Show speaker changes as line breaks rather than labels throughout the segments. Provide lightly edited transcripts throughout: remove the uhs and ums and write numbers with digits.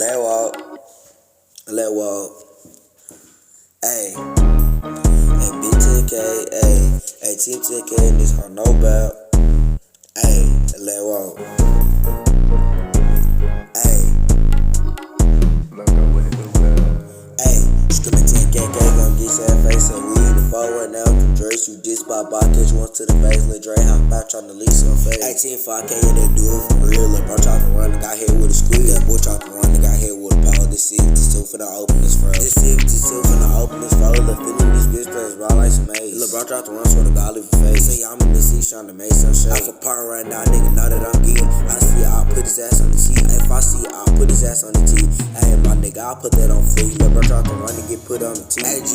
Let walk. Ayy, hey, big 10K, ayy, Team 10K in this hoe, no belt. Ayy, let walk. Ayy, screaming 10K, gon' get your face and we in the forward now. From Drake, you diss by catch once to the face. Lil' Dre hop out tryna lease some face. 18-5K, yeah, they do it for real. Lil' bro tried to run, got hit with a squeeze. That boy tried to run, got hit with a pole. This 62 finna open this fro. This 62 finna open this fro. Lil' feeling this bitch plays raw like some maze. Lil' bro tried to run, swear to God, leave a face. Say I'm in the seat tryna make some shit. Off a part right now, nigga know that I'm geeking. I see I'll put his ass on the T. If I see I'll put his ass on the T. Hey, my nigga, I'll put that on fleek. Lil' bro tried to run and get put on the T. AG,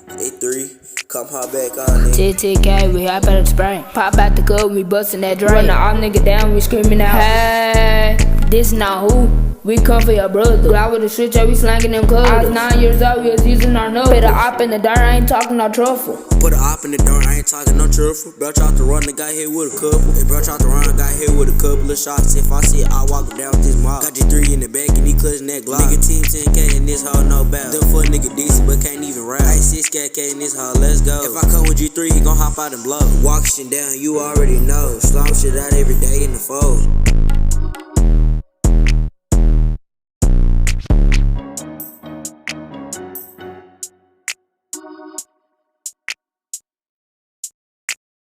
A3, come hop back on it.
TTK, we hop out of the spring. Pop out the club, we bustin' that drain. Run the all nigga down, we screaming out. Hey, this not who. We come for your brother. Glide with the shit, yeah, we slangin' them cutters. I was 9 years old, we was using our knuckles. Put a op in the dirt, I ain't talking no truffle.
Put a op in the dirt, I ain't talking no truffle. Bro tried to run, got hit with a couple. Hey, bro tried to run, got hit with a couple of shots. If I see it, I walk him down with this mob. Got G3 in the back and he clutching that Glock. Nigga Team 10K in this hoe, no bell. Them fuck nigga decent, but can't even rap. Hey, 6K in this hoe, let's go. If I come with G3, he gon' hop out and blow. Walk shit down, you already know. Slum shit out every day in the fold.